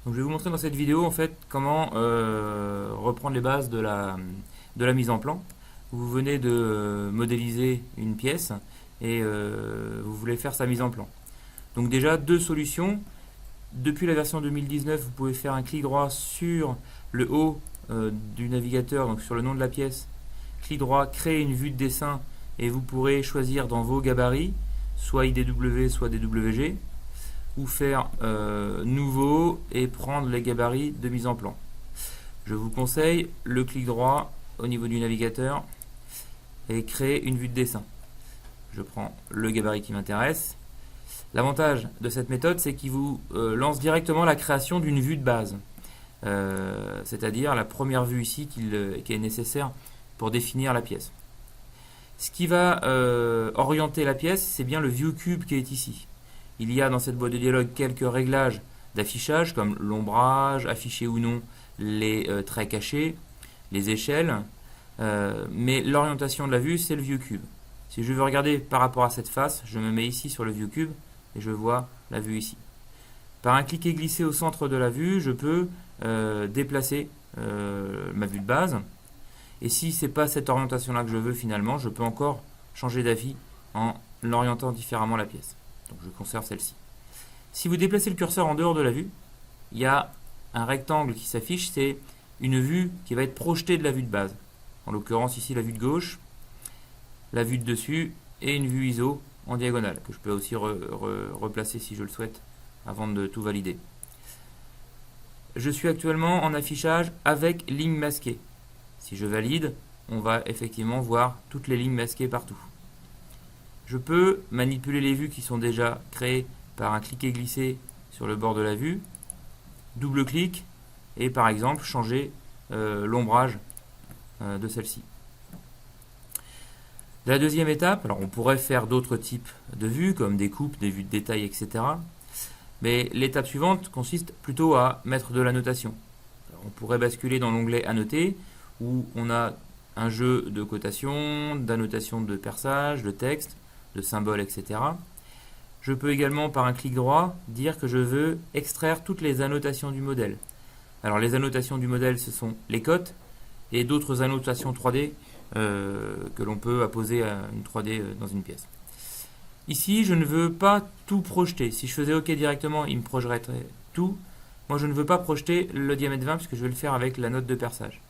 Donc, je vais vous montrer dans cette vidéo en fait comment reprendre les bases de la mise en plan. Vous venez de modéliser une pièce et vous voulez faire sa mise en plan. Donc déjà, deux solutions. Depuis la version 2019, vous pouvez faire un clic droit sur le haut du navigateur, donc sur le nom de la pièce. Clic droit, créer une vue de dessin et vous pourrez choisir dans vos gabarits, soit IDW, soit DWG, ou faire nouveau et prendre les gabarits de mise en plan. Je vous conseille le clic droit au niveau du navigateur et créer une vue de dessin. Je prends le gabarit qui m'intéresse. L'avantage de cette méthode, c'est qu'il vous lance directement la création d'une vue de base. C'est-à-dire la première vue ici qui est nécessaire pour définir la pièce. Ce qui va orienter la pièce, c'est bien le ViewCube qui est ici. Il y a dans cette boîte de dialogue quelques réglages d'affichage comme l'ombrage, afficher ou non les traits cachés, les échelles, mais l'orientation de la vue, c'est le ViewCube. Si je veux regarder par rapport à cette face, je me mets ici sur le ViewCube et je vois la vue ici. Par un clic et glisser au centre de la vue, je peux déplacer ma vue de base. Et si ce n'est pas cette orientation-là que je veux finalement, je peux encore changer d'avis en orientant différemment la pièce. Donc je conserve celle-ci. Si vous déplacez le curseur en dehors de la vue, il y a un rectangle qui s'affiche, c'est une vue qui va être projetée de la vue de base. En l'occurrence ici la vue de gauche, la vue de dessus et une vue ISO en diagonale, que je peux aussi replacer si je le souhaite avant de tout valider. Je suis actuellement en affichage avec ligne masquée. Si je valide, on va effectivement voir toutes les lignes masquées partout. Je peux manipuler les vues qui sont déjà créées par un clic et glisser sur le bord de la vue, double-clic et par exemple changer l'ombrage de celle-ci. La deuxième étape, alors on pourrait faire d'autres types de vues comme des coupes, des vues de détail, etc. Mais l'étape suivante consiste plutôt à mettre de la notation. Alors, on pourrait basculer dans l'onglet Annoter où on a un jeu de cotation, d'annotation de perçage, de texte, de symboles, etc. Je peux également, par un clic droit, dire que je veux extraire toutes les annotations du modèle. Alors les annotations du modèle, ce sont les cotes et d'autres annotations 3D que l'on peut apposer à une 3D dans une pièce. Ici, je ne veux pas tout projeter. Si je faisais OK directement, il me projetterait tout. Moi, je ne veux pas projeter le diamètre 20 puisque je vais le faire avec la note de perçage.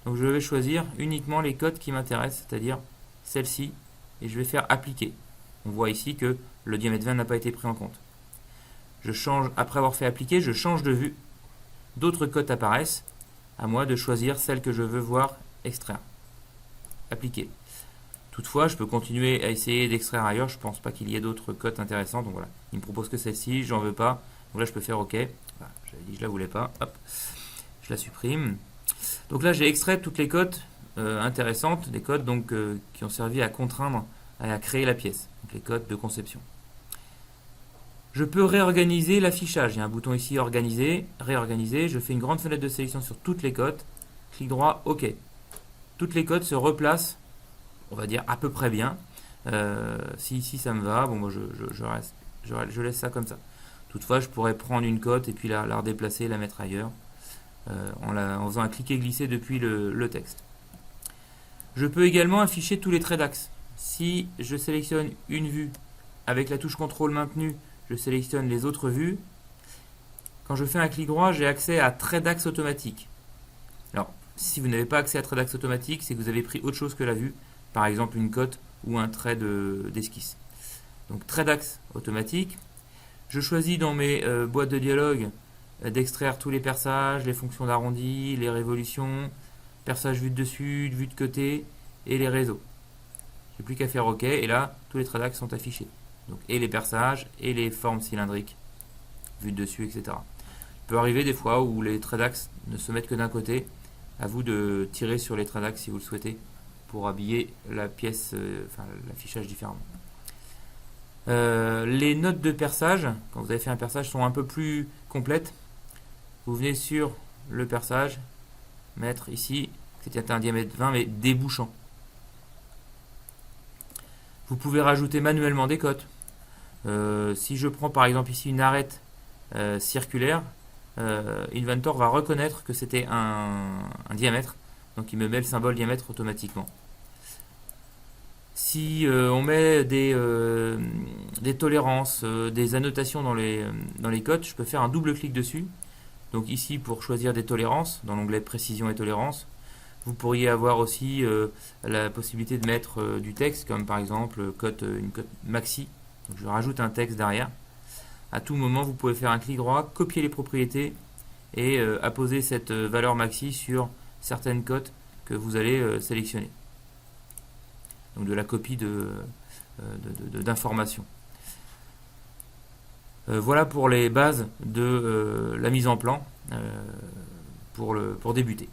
Donc je vais choisir uniquement les cotes qui m'intéressent, c'est-à-dire celle-ci, et je vais faire appliquer. On voit ici que le diamètre 20 n'a pas été pris en compte. Je change, après avoir fait appliquer, je change de vue. D'autres cotes apparaissent. À moi de choisir celle que je veux voir extraire. Appliquer. Toutefois, je peux continuer à essayer d'extraire ailleurs. Je ne pense pas qu'il y ait d'autres cotes intéressantes. Donc voilà, il me propose que celle-ci, j'en veux pas. Donc là, je peux faire OK. Voilà, j'avais dit que je la voulais pas. Hop, je la supprime. Donc là, j'ai extrait toutes les cotes intéressantes, des cotes donc, qui ont servi à contraindre, à créer la pièce, donc les cotes de conception. Je peux réorganiser l'affichage. Il y a un bouton ici, organiser, réorganiser. Je fais une grande fenêtre de sélection sur toutes les cotes. Clic droit, OK. Toutes les cotes se replacent, on va dire à peu près bien. Si ici ça me va, bon, moi je laisse ça comme ça. Toutefois, je pourrais prendre une cote et puis la redéplacer, la mettre ailleurs. En faisant un clic et glisser depuis le texte. Je peux également afficher tous les traits d'axe. Si je sélectionne une vue avec la touche CTRL maintenue, je sélectionne les autres vues. Quand je fais un clic droit, j'ai accès à traits d'axe automatique. Alors, si vous n'avez pas accès à traits d'axe automatique, c'est que vous avez pris autre chose que la vue, par exemple une cote ou un trait d'esquisse. Donc, traits d'axe automatique. Je choisis dans mes boîtes de dialogue d'extraire tous les perçages, les fonctions d'arrondi, les révolutions, perçage vue de dessus, vue de côté et les réseaux. J'ai plus qu'à faire OK et là tous les traits d'axe sont affichés. Donc, et les perçages et les formes cylindriques, vue de dessus, etc. Il peut arriver des fois où les traits d'axe ne se mettent que d'un côté. À vous de tirer sur les traits d'axe si vous le souhaitez pour habiller la pièce, l'affichage différemment. Les notes de perçage, quand vous avez fait un perçage, sont un peu plus complètes. Vous venez sur le perçage, mettre ici, c'était un diamètre 20 mais débouchant. Vous pouvez rajouter manuellement des cotes. Si je prends par exemple ici une arête circulaire, Inventor va reconnaître que c'était un diamètre, donc il me met le symbole diamètre automatiquement. Si on met des tolérances, des annotations dans les codes, je peux faire un double clic dessus. Donc ici, pour choisir des tolérances, dans l'onglet précision et tolérance, vous pourriez avoir aussi la possibilité de mettre du texte, comme par exemple une cote maxi. Donc je rajoute un texte derrière. À tout moment, vous pouvez faire un clic droit, copier les propriétés et apposer cette valeur maxi sur certaines cotes que vous allez sélectionner. Donc de la copie d'informations. Voilà pour les bases de la mise en plan pour débuter.